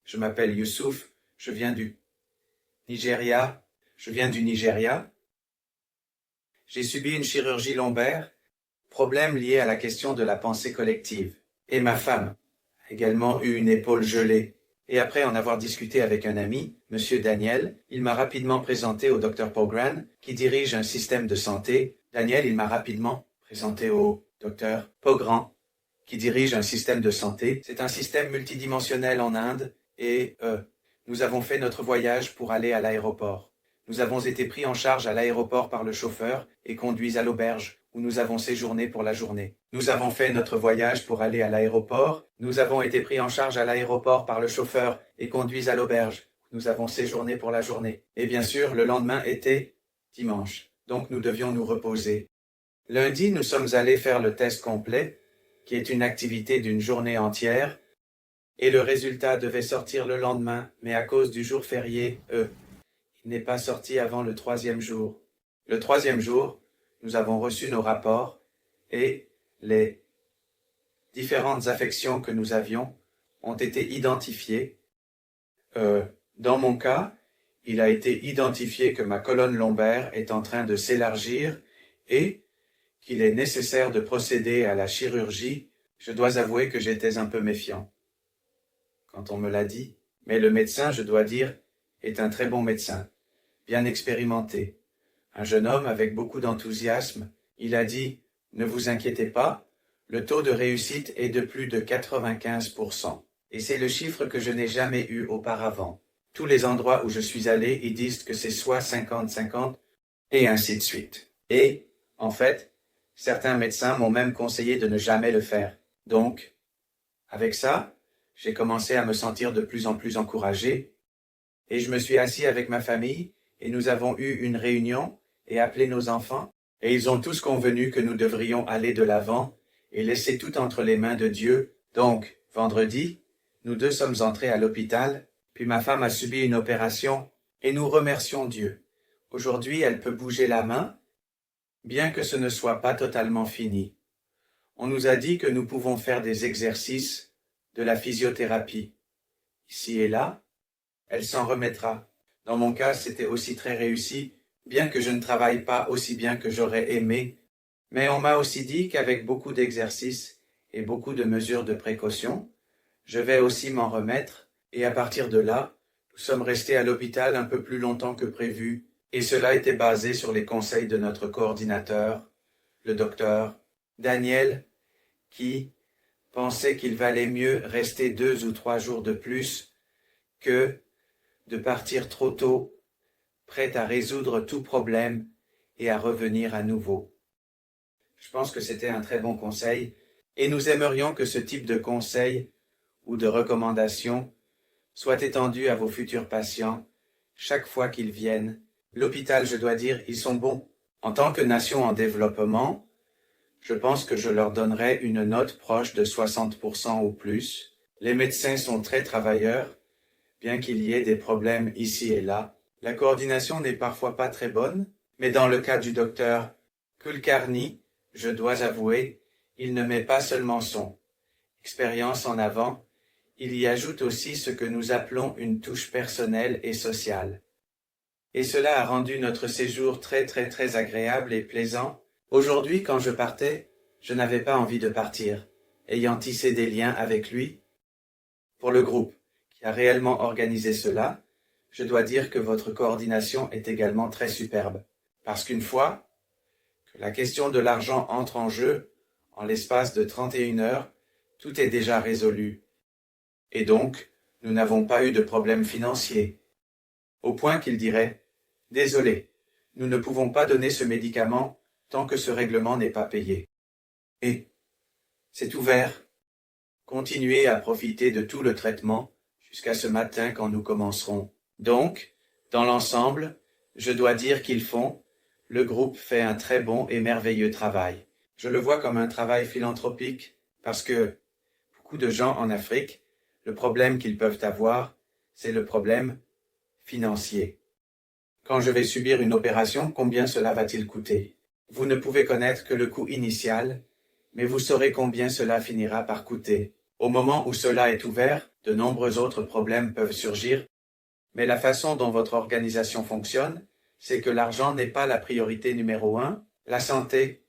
Je m'appelle Youssouf, je viens du Nigeria. J'ai subi une chirurgie lombaire, problème lié à la question de la pensée collective. Et ma femme a également eu une épaule gelée. Et après en avoir discuté avec un ami, Monsieur Daniel, il m'a rapidement présenté au Dr Pogran, qui dirige un système de santé. Daniel, il m'a rapidement présenté au Dr Pogran, qui dirige un système de santé. C'est un système multidimensionnel en Inde et nous avons fait notre voyage pour aller à l'aéroport. Nous avons été pris en charge à l'aéroport par le chauffeur et conduits à l'auberge où nous avons séjourné pour la journée. Nous avons fait notre voyage pour aller à l'aéroport. Nous avons été pris en charge à l'aéroport par le chauffeur et conduits à l'auberge où nous avons séjourné pour la journée. Et bien sûr, le lendemain était dimanche, donc nous devions nous reposer. Lundi, nous sommes allés faire le test complet, qui est une activité d'une journée entière, et le résultat devait sortir le lendemain, mais à cause du jour férié, il n'est pas sorti avant le 3e jour. Le 3e jour, nous avons reçu nos rapports et les différentes affections que nous avions ont été identifiées. Dans mon cas, il a été identifié que ma colonne lombaire est en train de s'élargir et qu'il est nécessaire de procéder à la chirurgie. Je dois avouer que j'étais un peu méfiant quand on me l'a dit, mais le médecin, je dois dire, est un très bon médecin, bien expérimenté. Un jeune homme avec beaucoup d'enthousiasme, il a dit « Ne vous inquiétez pas, le taux de réussite est de plus de 95%. » Et c'est le chiffre que je n'ai jamais eu auparavant. Tous les endroits où je suis allé, ils disent que c'est soit 50-50, et ainsi de suite. Et, en fait, certains médecins m'ont même conseillé de ne jamais le faire. Donc, avec ça, j'ai commencé à me sentir de plus en plus encouragé, et je me suis assis avec ma famille, et nous avons eu une réunion, et appelé nos enfants, et ils ont tous convenu que nous devrions aller de l'avant, et laisser tout entre les mains de Dieu. Donc, vendredi, nous deux sommes entrés à l'hôpital, puis ma femme a subi une opération, et nous remercions Dieu. Aujourd'hui, elle peut bouger la main, bien que ce ne soit pas totalement fini. On nous a dit que nous pouvons faire des exercices de la physiothérapie. Ici et là, elle s'en remettra. Dans mon cas, c'était aussi très réussi, bien que je ne travaille pas aussi bien que j'aurais aimé. Mais on m'a aussi dit qu'avec beaucoup d'exercices et beaucoup de mesures de précaution, je vais aussi m'en remettre, et à partir de là, nous sommes restés à l'hôpital un peu plus longtemps que prévu, et cela était basé sur les conseils de notre coordinateur, le docteur Daniel, qui pensait qu'il valait mieux rester 2 ou 3 jours de plus que de partir trop tôt, prêt à résoudre tout problème et à revenir à nouveau. Je pense que c'était un très bon conseil, et nous aimerions que ce type de conseil ou de recommandation soit étendu à vos futurs patients chaque fois qu'ils viennent. L'hôpital, je dois dire, ils sont bons. En tant que nation en développement, je pense que je leur donnerais une note proche de 60% ou plus. Les médecins sont très travailleurs, bien qu'il y ait des problèmes ici et là. La coordination n'est parfois pas très bonne, mais dans le cas du docteur Kulkarni, je dois avouer, il ne met pas seulement son expérience en avant, il y ajoute aussi ce que nous appelons une touche personnelle et sociale. Et cela a rendu notre séjour très agréable et plaisant. Aujourd'hui, quand je partais, je n'avais pas envie de partir, ayant tissé des liens avec lui. Pour le groupe qui a réellement organisé cela, je dois dire que votre coordination est également très superbe. Parce qu'une fois que la question de l'argent entre en jeu, en l'espace de 31 heures, tout est déjà résolu. Et donc, nous n'avons pas eu de problème financier. Au point qu'il dirait « Désolé, nous ne pouvons pas donner ce médicament tant que ce règlement n'est pas payé. » Et c'est ouvert. Continuez à profiter de tout le traitement jusqu'à ce matin quand nous commencerons. Donc, dans l'ensemble, je dois dire le groupe fait un très bon et merveilleux travail. Je le vois comme un travail philanthropique parce que beaucoup de gens en Afrique, le problème qu'ils peuvent avoir, c'est le problème financier. Quand je vais subir une opération, combien cela va-t-il coûter? Vous ne pouvez connaître que le coût initial, mais vous saurez combien cela finira par coûter. Au moment où cela est ouvert, de nombreux autres problèmes peuvent surgir, mais la façon dont votre organisation fonctionne, c'est que l'argent n'est pas la priorité numéro 1, la santé,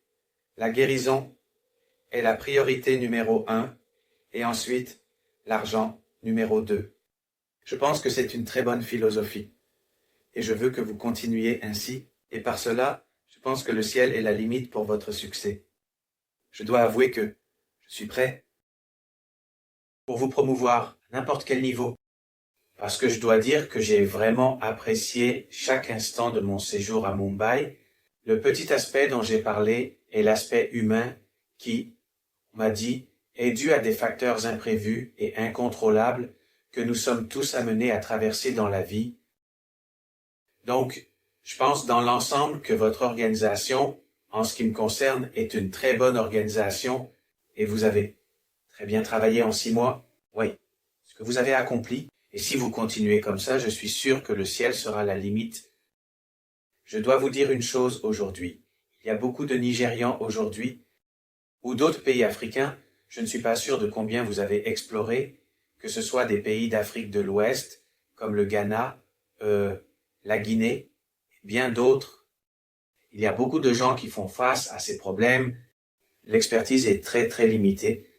la guérison est la priorité numéro 1, et ensuite, l'argent numéro 2. Je pense que c'est une très bonne philosophie, et je veux que vous continuiez ainsi, et par cela, je pense que le ciel est la limite pour votre succès. Je dois avouer que je suis prêt pour vous promouvoir à n'importe quel niveau, parce que je dois dire que j'ai vraiment apprécié chaque instant de mon séjour à Mumbai. Le petit aspect dont j'ai parlé est l'aspect humain qui, on m'a dit, est dû à des facteurs imprévus et incontrôlables que nous sommes tous amenés à traverser dans la vie. Donc, je pense dans l'ensemble que votre organisation, en ce qui me concerne, est une très bonne organisation et vous avez très bien travaillé en 6 mois. Oui, ce que vous avez accompli. Et si vous continuez comme ça, je suis sûr que le ciel sera la limite. Je dois vous dire une chose aujourd'hui. Il y a beaucoup de Nigérians aujourd'hui, ou d'autres pays africains, je ne suis pas sûr de combien vous avez exploré, que ce soit des pays d'Afrique de l'Ouest, comme le Ghana, la Guinée, et bien d'autres. Il y a beaucoup de gens qui font face à ces problèmes. L'expertise est très très limitée.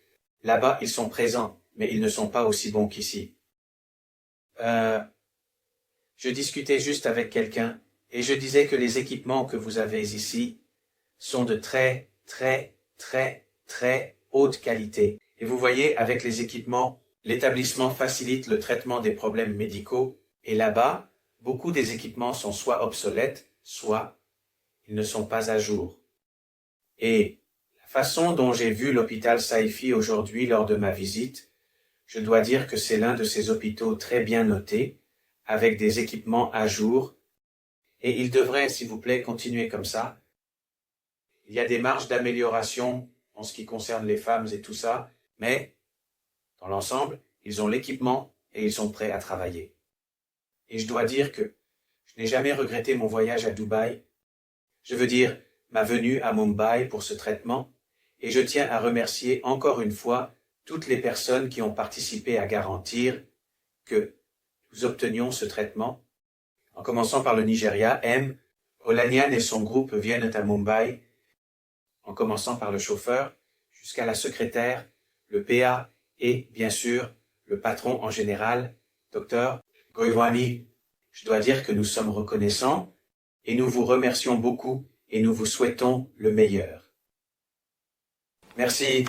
Là-bas, ils sont présents, mais ils ne sont pas aussi bons qu'ici. Je discutais juste avec quelqu'un et je disais que les équipements que vous avez ici sont de très, très, très, très haute qualité. Et vous voyez, avec les équipements, l'établissement facilite le traitement des problèmes médicaux. Et là-bas, beaucoup des équipements sont soit obsolètes, soit ils ne sont pas à jour. Et la façon dont j'ai vu l'hôpital Saifi aujourd'hui lors de ma visite, je dois dire que c'est l'un de ces hôpitaux très bien notés, avec des équipements à jour, et il devrait, s'il vous plaît, continuer comme ça. Il y a des marges d'amélioration en ce qui concerne les femmes et tout ça, mais dans l'ensemble, ils ont l'équipement et ils sont prêts à travailler. Et je dois dire que je n'ai jamais regretté mon voyage à Dubaï. Je veux dire, ma venue à Mumbai pour ce traitement, et je tiens à remercier encore une fois toutes les personnes qui ont participé à garantir que nous obtenions ce traitement, en commençant par le Nigeria. Olanian et son groupe viennent à Mumbai, en commençant par le chauffeur, jusqu'à la secrétaire, le PA et, bien sûr, le patron en général, Dr Goiwani. Je dois dire que nous sommes reconnaissants et nous vous remercions beaucoup et nous vous souhaitons le meilleur. Merci.